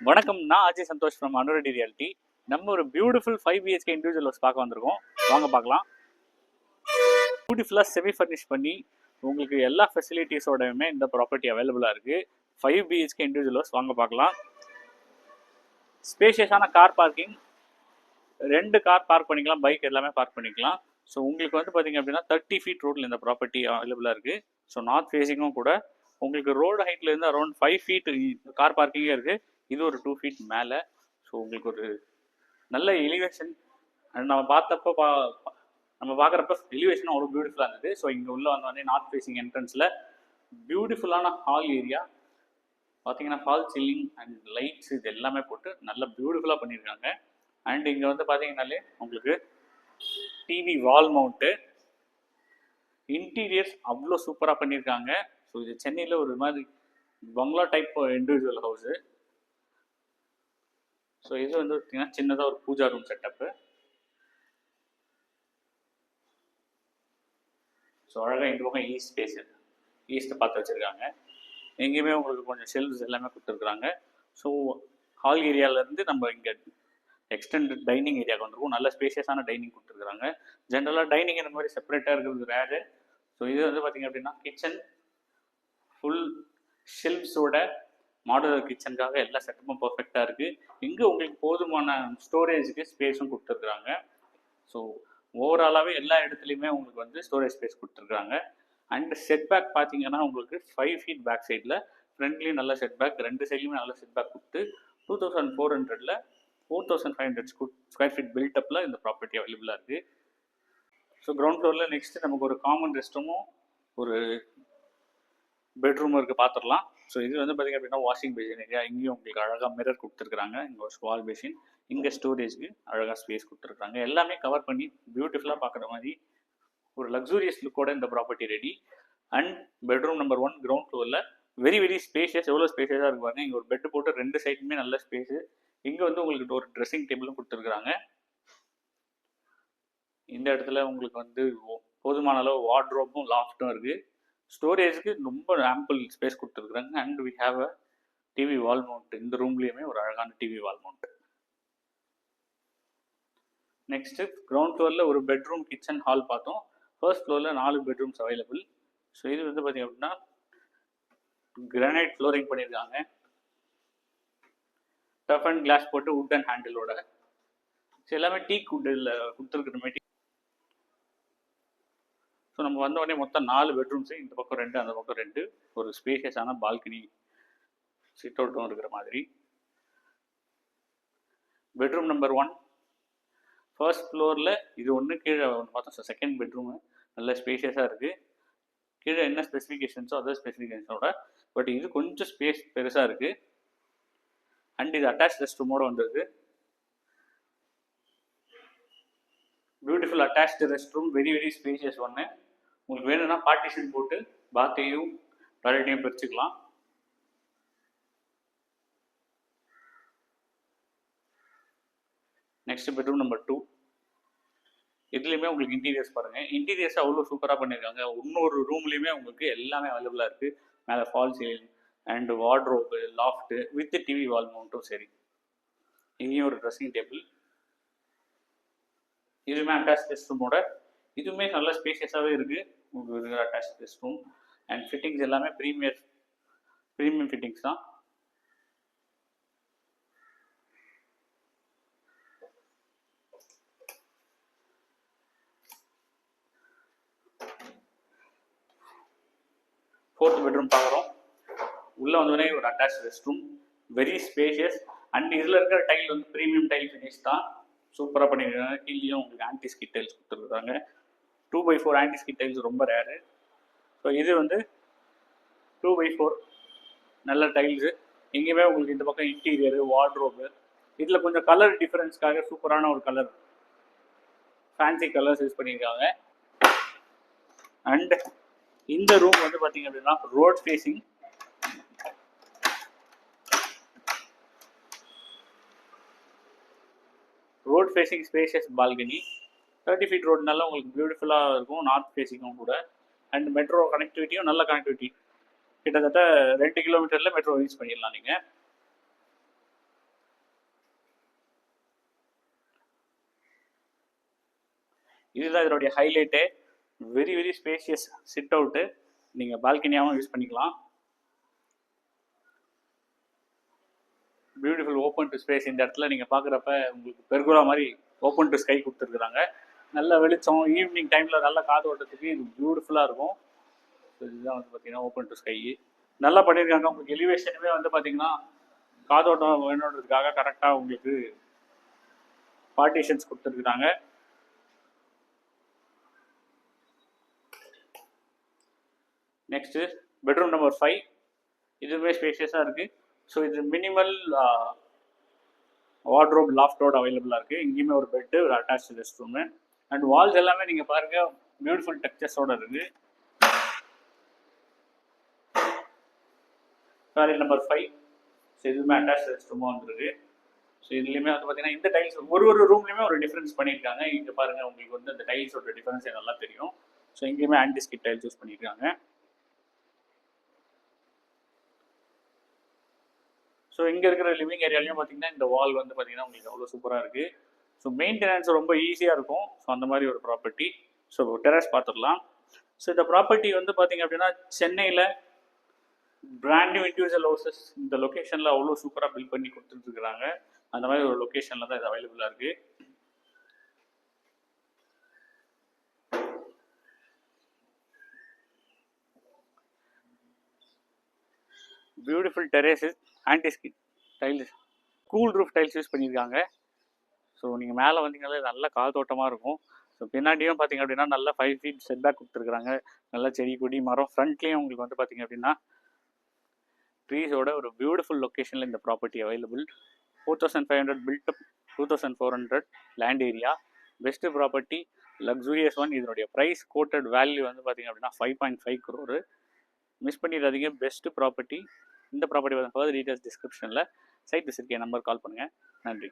வணக்கம், நான் Ajay Santhosh from அனுரெடி reality. நம்ம ஒரு பியூட்டிஃபுல் 5 BHK இண்டிவிஜுவல் ஹவுஸ் பார்க்க வந்திருக்கோம். வாங்க பார்க்கலாம். பியூட்டிஃபுல்லாக செமி ஃபர்னிஷ் பண்ணி உங்களுக்கு எல்லா ஃபெசிலிட்டிஸோடையுமே இந்த ப்ராப்பர்ட்டி அவைலபிளாக இருக்குது. 5 BHK இண்டிவிஜுவல் ஹவுஸ் வாங்க பார்க்கலாம். ஸ்பேஷியஸான கார் பார்க்கிங், 2 கார் பார்க் பண்ணிக்கலாம், பைக் எல்லாமே பார்க் பண்ணிக்கலாம். ஸோ உங்களுக்கு வந்து பார்த்தீங்க அப்படின்னா 30 feet ரோட்டில் இந்த ப்ராப்பர்ட்டி அவைலபிளாக இருக்குது. ஸோ நார்த் ஃபேஸிங்கும் கூட உங்களுக்கு ரோடு ஹைட்லேருந்து அரௌண்ட் 5 feet கார் பார்க்கிங்கே இருக்குது. இது ஒரு 2 feet மேலே. ஸோ உங்களுக்கு ஒரு நல்ல எலிவேஷன் நம்ம பார்க்குறப்ப எலிவேஷன் அவ்வளோ பியூட்டிஃபுல்லாக இருந்தது. ஸோ இங்கே உள்ள வந்தோடனே நார்த் ஃபேஸிங் என்ட்ரன்ஸில் பியூட்டிஃபுல்லான ஹால் ஏரியா பார்த்தீங்கன்னா, ஃபால் சீலிங் அண்ட் லைட்ஸ் இது எல்லாமே போட்டு நல்லா பியூட்டிஃபுல்லாக பண்ணியிருக்காங்க. அண்ட் இங்கே வந்து பார்த்தீங்கன்னாலே உங்களுக்கு டிவி வால் மவுண்ட்டு, இன்டீரியர்ஸ் அவ்வளோ சூப்பராக பண்ணியிருக்காங்க. ஸோ இது சென்னையில் ஒரு மாதிரி பங்களா டைப் இண்டிவிஜுவல் ஹவுஸு. ஸோ இது வந்து பார்த்தீங்கன்னா சின்னதாக ஒரு பூஜா ரூம் செட்டப்பு. ஸோ அழகாக இந்த பக்கம் ஈஸ்ட் ஸ்பேஸு, ஈஸ்ட்டை பார்த்து வச்சுருக்காங்க. எங்கேயுமே உங்களுக்கு கொஞ்சம் ஷெல்ஃப்ஸ் எல்லாமே கொடுத்துருக்குறாங்க. ஸோ ஹால் ஏரியாவிலேருந்து நம்ம இங்கே எக்ஸ்டெண்டட் டைனிங் ஏரியாவுக்கு வந்துருக்கும். நல்ல ஸ்பேஷியஸான டைனிங் கொடுத்துருக்குறாங்க. ஜென்ரலாக டைனிங் இந்த மாதிரி செப்பரேட்டாக இருக்கிறது ரேரு. ஸோ இது வந்து பார்த்திங்க அப்படின்னா கிச்சன் ஃபுல் ஷெல்ஃப்ஸோட மாடுலர் கிச்சனுக்காக எல்லா செட்டப்பும் பர்ஃபெக்டாக இருக்குது. இங்கே உங்களுக்கு போதுமான ஸ்டோரேஜுக்கு ஸ்பேஸும் கொடுத்துருக்குறாங்க. ஸோ ஓவராலாகவே எல்லா இடத்துலையுமே உங்களுக்கு வந்து ஸ்டோரேஜ் ஸ்பேஸ் கொடுத்துருக்குறாங்க. அண்ட் செட் பேக் பார்த்தீங்கன்னா உங்களுக்கு 5 feet பேக் சைடில் ஃப்ரண்ட்லேயும் நல்ல செட் பேக், 2 சைட்லையுமே நல்ல செட் பேக் கொடுத்து 2400 4500 ஸ்கொயர் ஃபீட் பில்டப்பில் இந்த ப்ராப்பர்ட்டி அவைலபிளாக இருக்குது. ஸோ கிரவுண்ட் ஃப்ளோரில் நெக்ஸ்ட்டு நமக்கு ஒரு காமன் ரெஸ்ட் ரூமும் ஒரு பெட்ரூமும் இருக்குது, பார்த்துடலாம். ஸோ இது வந்து பார்த்திங்க அப்படின்னா வாஷிங் பேசின் ஏரியா. இங்கேயும் உங்களுக்கு அழகாக மிரர் கொடுத்துருக்குறாங்க. இங்கே ஒரு வால் பேசின், இங்கே ஸ்டோரேஜ்க்கு அழகாக ஸ்பேஸ் கொடுத்துருக்குறாங்க. எல்லாமே கவர் பண்ணி பியூட்டிஃபுல்லாக பார்க்குற மாதிரி ஒரு லக்ஸூரியஸ் லுக்கோட இந்த property ready. And bedroom number 1 ground ஃப்ளோரில் வெரி வெரி ஸ்பேஷியஸ். எவ்வளோ ஸ்பேஷியஸாக இருக்குவாங்க. இங்கே ஒரு பெட்டு போட்டு 2 சைடுமே நல்ல ஸ்பேஸு. இங்கே வந்து உங்களுக்கு ஒரு ட்ரெஸ்ஸிங் டேபிளும் கொடுத்துருக்குறாங்க. இந்த இடத்துல உங்களுக்கு வந்து போதுமான அளவு வார்ட்ரோப்பும் லாஃப்ட்டும் இருக்குது. ஸ்டோரேஜுக்கு ரொம்ப ஆம்பிள் ஸ்பேஸ் கொடுத்துருக்குறாங்க. And we have a TV wall mount. இந்த ரூம்லேயுமே ஒரு அழகான TV wall mount. Next ground ஃப்ளோரில் ஒரு பெட்ரூம், கிச்சன், ஹால் பார்த்தோம். ஃபர்ஸ்ட் ஃப்ளோரில் 4 பெட்ரூம்ஸ் அவைலபிள். ஸோ இது வந்து பார்த்திங்க அப்படின்னா கிரானைட் ஃப்ளோரிங் பண்ணியிருக்காங்க. டஃப் அண்ட் கிளாஸ் போட்டு வுட் அண்ட் ஹேண்டிலோட. ஸோ எல்லாமே டீக் வுட்டில் கொடுத்துருக்குற மாதிரி. ஸோ நம்ம வந்த உடனே மொத்தம் 4 பெட்ரூம்ஸு, இந்த பக்கம் 2 அந்த பக்கம் 2, ஒரு ஸ்பேஷியஸான பால்கனி சிட் அவுட்டும் இருக்கிற மாதிரி. பெட்ரூம் நம்பர் 1 ஃபர்ஸ்ட் ஃப்ளோரில் இது ஒன்று, கீழே ஒன்று பார்த்தோம். ஸோ செகண்ட் பெட்ரூமு நல்ல ஸ்பேஷியஸாக இருக்குது. கீழே என்ன ஸ்பெசிஃபிகேஷன்ஸோ அதர் ஸ்பெசிஃபிகேஷனோட, பட் இது கொஞ்சம் ஸ்பேஸ் பெருசாக இருக்குது. அண்ட் இது அட்டாச் ரெஸ்ட் ரூமோட வந்தது. Beautiful attached rest room, very very spacious ஒன்று. உங்களுக்கு வேணும்னா பார்ட்டிஷன் போட்டு பாத்தையும் டாய்லெட்டையும் பிரிச்சுக்கலாம். Next bedroom number 2. இதுலேயுமே உங்களுக்கு இன்டீரியர்ஸ் பாருங்கள். இன்டீரியர்ஸ் அவ்வளோ சூப்பராக பண்ணியிருக்காங்க. இன்னொரு ரூம்லேயுமே உங்களுக்கு எல்லாமே அவைலபிளாக இருக்குது. மேலே fall ceiling and wardrobe, loft with TV wall மவுண்ட்டும் சரி. இங்கேயும் ஒரு ட்ரெஸ்ஸிங் டேபிள். இதுவுமே அட்டாச் ரெஸ்ட் ரூமோட. இதுவுமே நல்ல ஸ்பேஷியஸாகவே இருக்குது. உங்களுக்கு attach rest room and fittings எல்லாமே ப்ரீமியம் ஃபிட்டிங்ஸ் தான். ஃபோர்த் பெட்ரூம் பார்க்குறோம். உள்ளே வந்தோடனே ஒரு attach rest room, very spacious. And இதில் இருக்கிற டைல் வந்து ப்ரீமியம் டைல் ஃபினிஷ் தான், சூப்பராக பண்ணியிருக்காங்க. கீழேயும் உங்களுக்கு ஆன்டி ஸ்கிட் டைல்ஸ் கொடுத்துருக்காங்க. 2x4 ஆன்டி ஸ்கிட் டைல்ஸ் ரொம்ப ரேரு. ஸோ இது வந்து 2x4 நல்ல டைல்ஸு. எங்கேயுமே உங்களுக்கு இந்த பக்கம் இன்டீரியரு, வார்ட்ரோப்பு, இதில் கொஞ்சம் கலர் டிஃப்ரென்ஸ்க்காக சூப்பரான ஒரு கலர், ஃபேன்சி கலர்ஸ் யூஸ் பண்ணியிருக்காங்க. அண்ட் இந்த ரூம் வந்து பார்த்தீங்க அப்படின்னா road facing. Road facing spacious balcony. 30 feet ரோடுனால உங்களுக்கு பியூட்டிஃபுல்லாக இருக்கும். நார்த் ஃபேஸிங்கும் கூட. அண்ட் மெட்ரோ கனெக்டிவிட்டியும் நல்ல கனெக்டிவிட்டி. கிட்டத்தட்ட 2 கிலோமீட்டரில் மெட்ரோ ரீச் பண்ணிடலாம் நீங்கள். இதுதான் இதனுடைய ஹைலைட்டே. Very very spacious sit out, நீங்கள் பால்கனியாகவும் யூஸ் பண்ணிக்கலாம். Beautiful open to space. இந்த இடத்துல நீங்கள் பார்க்குறப்ப உங்களுக்கு பெர்குலா மாதிரி ஓப்பன் டு ஸ்கை கொடுத்துருக்குறாங்க. நல்ல வெளிச்சம், ஈவினிங் டைமில் நல்ல காது ஓட்டத்துக்கு இது பியூட்டிஃபுல்லாக இருக்கும். ஸோ இதுதான் வந்து பார்த்தீங்கன்னா ஓப்பன் டு ஸ்கை நல்லா பண்ணியிருக்காங்க. உங்களுக்கு எலிவேஷனுமே வந்து பார்த்தீங்கன்னா காதோட்டம் வேணுன்றதுக்காக கரெக்டாக உங்களுக்கு பார்ட்டிஷன்ஸ் கொடுத்துருக்குறாங்க. Next bedroom number 5. இதுவே ஸ்பேஷியஸாக இருக்குது. ஸோ இது மினிமல் வார்ட்ரோப் லாஃப்டோட அவைலபிளாக இருக்குது. இங்கேயுமே ஒரு பெட்டு, ஒரு attach rest room and walls எல்லாமே நீங்கள் பாருங்கள் பியூட்டிஃபுல் டெக்ஸ்சர்ஸோடு இருக்குது. Toilet number 5. ஸோ இதுவுமே அட்டாச் ரெஸ்ட் ரூமாக வந்துருக்கு. ஸோ இதுலேயுமே வந்து பார்த்தீங்கன்னா இந்த டைல்ஸ் ஒரு ரூம்லேயுமே ஒரு டிஃப்ரென்ஸ் பண்ணியிருக்காங்க. இங்கே பாருங்கள் உங்களுக்கு வந்து அந்த டைல்ஸோட டிஃப்ரென்ஸ் நல்லா தெரியும். ஸோ இங்கேயுமே ஆன்டி ஸ்கிட் டைல்ஸ் யூஸ் பண்ணியிருக்காங்க. ஸோ இங்கே இருக்கிற லிவிங் ஏரியாலையும் பார்த்தீங்கன்னா இந்த வால் வந்து பார்த்தீங்கன்னா உங்களுக்கு அவ்வளோ சூப்பராக இருக்குது. ஸோ மெயின்டெனன்ஸ் ரொம்ப ஈஸியாக இருக்கும். ஸோ அந்த மாதிரி ஒரு ப்ராப்பர்ட்டி. ஸோ டெரஸ் பார்த்துடலாம். ஸோ இந்த ப்ராப்பர்ட்டி வந்து பார்த்தீங்க அப்படின்னா சென்னையில் பிராண்ட் நியூ இண்டிவிஜுவல் ஹவுசஸ் இந்த லொக்கேஷனில் அவ்வளோ சூப்பராக பில்ட் பண்ணி கொடுத்துட்ருக்குறாங்க. அந்த மாதிரி ஒரு லொக்கேஷனில் தான் இது அவைலபிளாக இருக்குது. Beautiful terrace, antiskid tiles, cool roof tiles use பண்ணியிருக்காங்க. ஸோ நீங்கள் மேலே வந்தீங்கனாலே நல்ல காத்தோட்டமாக இருக்கும். ஸோ பின்னாடியும் பார்த்தீங்க அப்படின்னா நல்லா 5 feet செட் பேக் கொடுத்துருக்குறாங்க. நல்லா செடி கொடி மரம் ஃப்ரண்ட்லேயும் உங்களுக்கு வந்து பார்த்தீங்க அப்படின்னா ட்ரீஸோட ஒரு பியூட்டிஃபுல் லொக்கேஷனில் இந்த property available. 4500 build up, 2400 land area, best property, luxurious one. இதனுடைய ப்ரைஸ் கோட்டட் வேல்யூ வந்து பார்த்தீங்க அப்படின்னா 5.5 crore. மிஸ் பண்ணிடாதீங்க. Best property. இந்த ப்ராப்பர்ட்டி ஃபர்தர் டீட்டெயில்ஸ் டிஸ்கிரிப்ஷனில் சைட் விசிட்க்கு நம்பர் கால் பண்ணுங்கள். நன்றி.